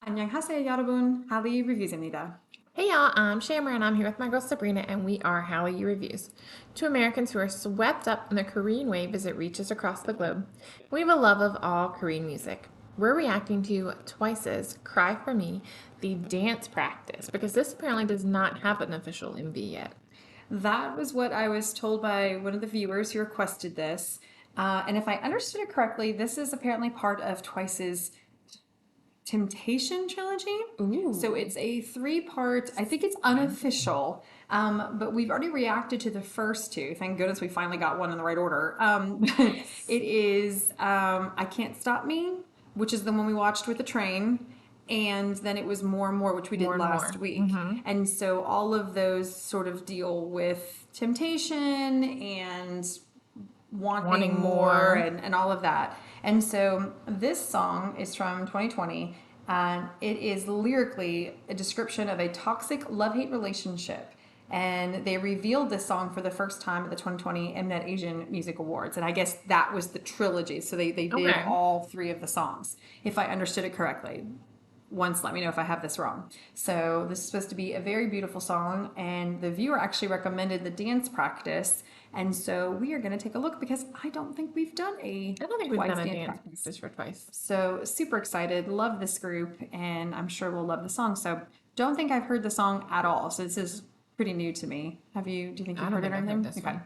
안녕하세요, 여러분. Hallyu Reviews입니다. Hey y'all, I'm Shammer and I'm here with my girl Sabrina and we are Hallyu Reviews. Two Americans who are swept up in the Korean wave as it reaches across the globe. We have a love of all Korean music. We're reacting to Twice's Cry For Me, the dance practice, because this apparently does not have an official MV yet. That was what I was told by one of the viewers who requested this. And if I understood it correctly, this is apparently part of Twice's Temptation trilogy. Ooh. So it's a three-part, I think it's unofficial, but we've already reacted to the first two. Thank goodness we finally got one in the right order. It is I Can't Stop Me, which is the one we watched with the train. And then it was More and More, which we did last week. And so all of those sort of deal with temptation and wanting more and all of that. And so this song is from 2020. And it is lyrically a description of a toxic love-hate relationship. And they revealed this song for the first time at the 2020 Mnet Asian Music Awards. And I guess that was the trilogy. So they did all three of the songs, if I understood it correctly. Once let me know if I have this wrong. So this is supposed to be a very beautiful song, and the viewer actually recommended the dance practice. And so we are going to take a look because I don't think we've done I don't think we've done a dance practice for Twice. So super excited, love this group, and I'm sure we'll love the song. So don't think I've heard the song at all. So this is pretty new to me. Do you think you've heard it or anything? This one.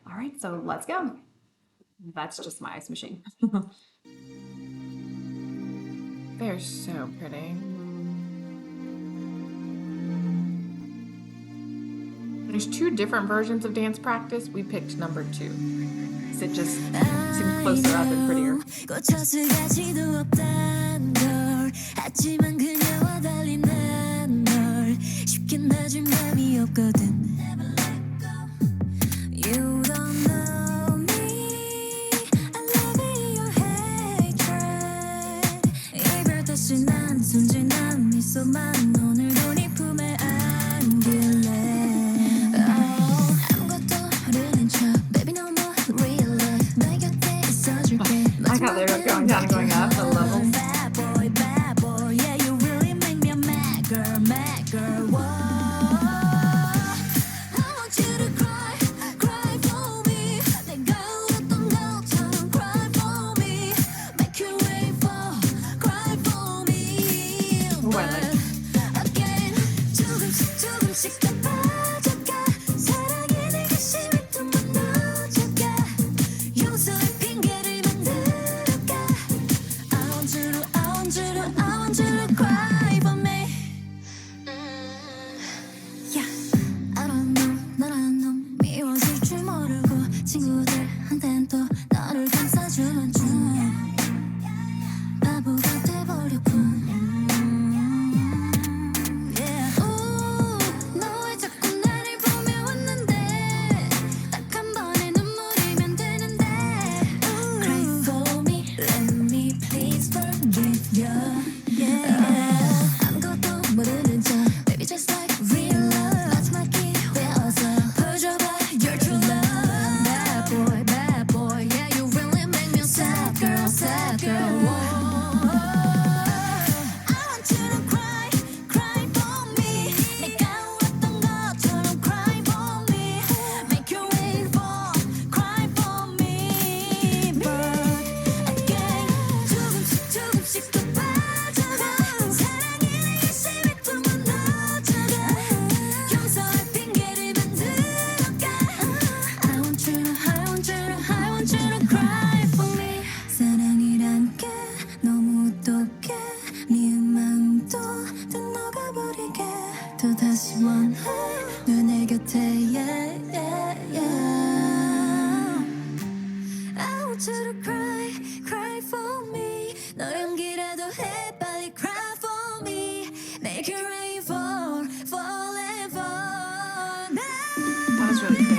All right, so let's go. That's just my ice machine. They're so pretty. There's two different versions of dance practice. We picked number 2. So it just seemed closer up and prettier. I thought they were going down and going up the levels. That was really good.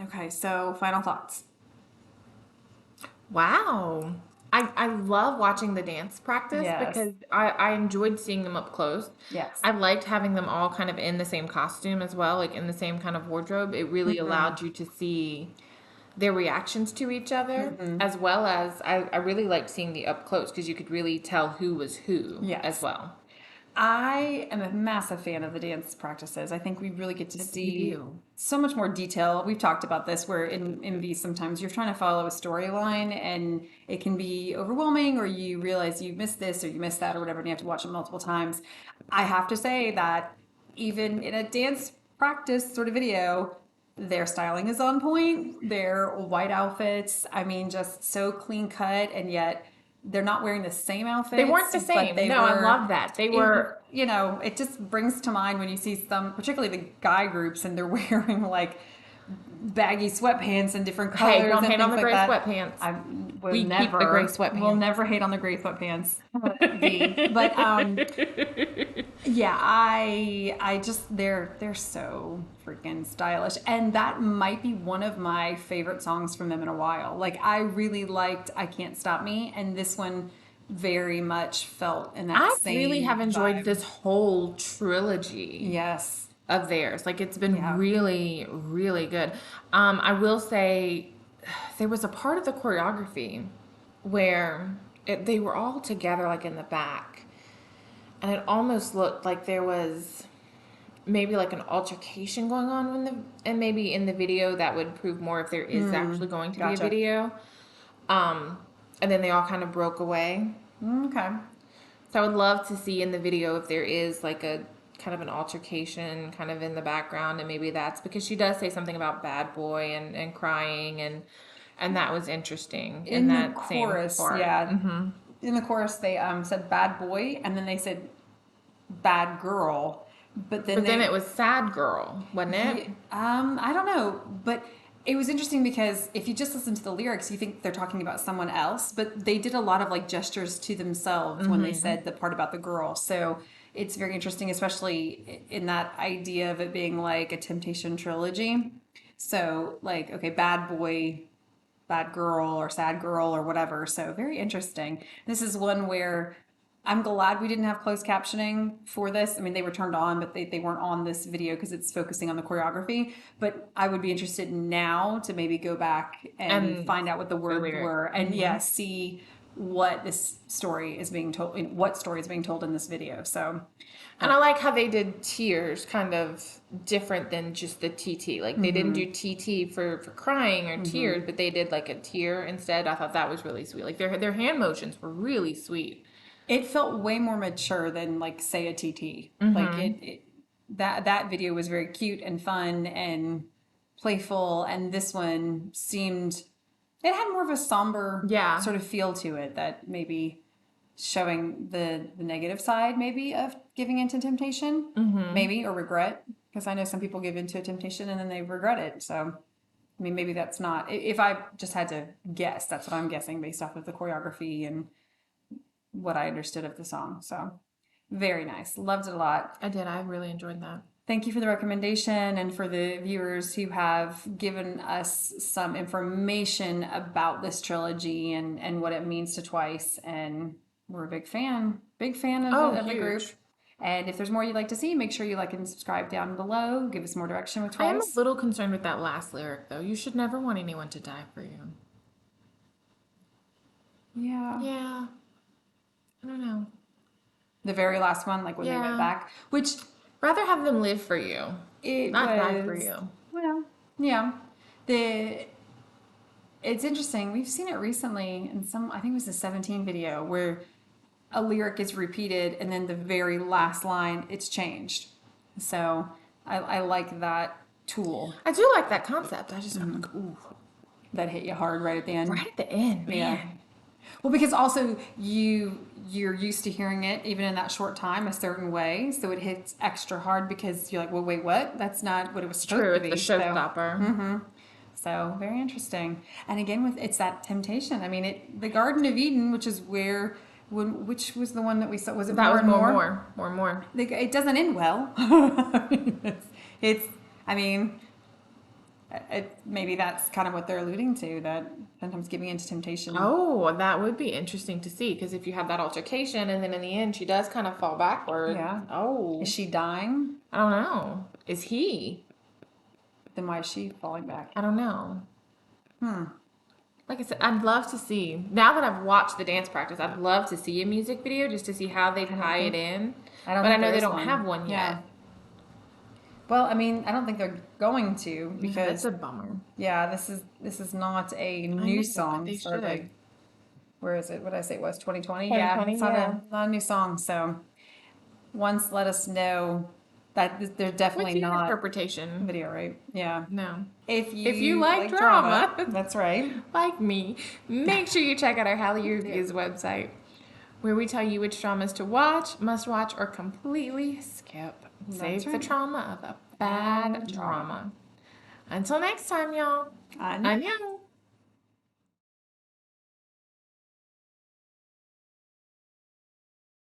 Okay, so final thoughts. Wow. I love watching the dance practice Yes. because I enjoyed seeing them up close. Yes. I liked having them all kind of in the same costume as well, like in the same kind of wardrobe. It really allowed you to see their reactions to each other, as well as I really liked seeing the up close because you could really tell who was who as Yes. well. I am a massive fan of the dance practices. I think we really get to We see do. so much more detail. We've talked about this where in MV sometimes you're trying to follow a storyline and it can be overwhelming or you realize you missed this or you missed that or whatever and you have to watch it multiple times. I have to say that even in a dance practice sort of video, their styling is on point. Their white outfits, I mean, just so clean cut and yet they're not wearing the same They weren't outfits, the but same. they No, I were love that. They it, were, you know, it just brings to mind when you see some, particularly the guy groups, and they're wearing like baggy sweatpants in different hey, colors don't and hate on things the like gray that. sweatpants. I We keep the gray will sweatpants. never hate on the gray sweatpants. V, but yeah, I just they're so freaking stylish, and that might be one of my favorite songs from them in a while. Like I really liked "I Can't Stop Me," and this one very much felt in that I really same have enjoyed vibe. this whole trilogy Yes. of theirs. Like it's been Yeah. really, really good. I will say there was a part of the choreography where they were all together, like in the back, and it almost looked like there was maybe like an altercation going on when and maybe in the video that would prove more if there is actually going to be a Gotcha. video. Um, and then they all kind of broke away. Okay. So I would love to see in the video if there is like a kind of an altercation kind of in the background, and maybe that's because she does say something about bad boy and crying, and that was interesting in In the that same chorus, part. yeah. In the chorus, they said "bad boy" and then they said "bad girl," but then But then they it was sad girl, wasn't it? yeah, I don't know, but it was interesting because if you just listen to the lyrics, you think they're talking about someone else, but they did a lot of like gestures to themselves when they said the part about the girl. So it's very interesting, especially in that idea of it being like a temptation trilogy. So like, okay, bad boy, bad girl, or sad girl, or whatever. So very interesting. This is one where I'm glad we didn't have closed captioning for this. I mean, they were turned on, but they weren't on this video because it's focusing on the choreography. But I would be interested now to maybe go back and And find out what the the words lyrics. were and yeah, see what this story is being told, what story is being told in this video. So, And I like how they did tears kind of different than just the TT. Like they didn't do TT for crying or tears, but they did like a tear instead. I thought that was really sweet. Like their hand motions were really sweet. it felt way more mature than like say a TT. Like that video was very cute and fun and playful, and this one seemed it had more of a somber Yeah. sort of feel to it that maybe showing the negative side maybe of giving into temptation, maybe or regret because I know some people give into a temptation and then they regret it. So I mean maybe that's not if I just had to guess that's what I'm guessing based off of the choreography and what I understood of the song. So very nice. Loved it a lot. I did. I really enjoyed that. Thank you for the recommendation and for the viewers who have given us some information about this trilogy and what it means to Twice. And we're a big fan of, Oh, of the group. huge. And if there's more you'd like to see, make sure you like and subscribe down below. Give us more direction with I am a Twice. little concerned with that last lyric though. You should never want anyone to die for you. Yeah. Yeah. I don't know. The very last one, like when they went Yeah. back, which Rather have them live for you, it not die for was, you. well, yeah. The It's interesting. We've seen it recently in some, I think it was the 17 video where a lyric is repeated and then the very last line it's changed. So I like that tool I do like that concept. I'm like, ooh, that hit you hard right at the end. right at the end, man. Yeah. Well, because also you're used to hearing it even in that short time a certain way, so it hits extra hard because you're like, well, wait, what? That's not what it was supposed True, to it's be. the showstopper. So very interesting. And again, with it's that temptation. I mean, the Garden of Eden, which is where which was the one that we saw? Was it That more was and more. It doesn't end well. it's. I mean, Maybe that's kind of what they're alluding to, that sometimes giving into temptation. Oh, that would be interesting to see because if you have that altercation and then in the end she does kind of fall backward. Yeah. Is Oh, she dying? I don't know. Is he? Then why is she falling back? I don't know. Hmm. Like I said, I'd love to see, now that I've watched the dance practice, I'd love to see a music video just to see how they tie it in. I don't But I think know there they is don't one. have one Yeah. yet. Well, I mean, I don't think they're going to Yeah, that's because a bummer. yeah, this is not a I new know, but song. they Sort of should. like, where is it? What did I say it was? 2020? Yeah, 2020, it's not yeah. a new song. So once let us know that they're What's definitely your not interpretation? video, right? Yeah. No. If If you you like like drama, drama, that's right. like me, make sure you check out our Hallyu Do. Reviews website, where we tell you which dramas to watch, must watch, or completely skip. That's Save the right. trauma of a Bad bad drama. drama. Until next time, y'all. I know. Annyeong!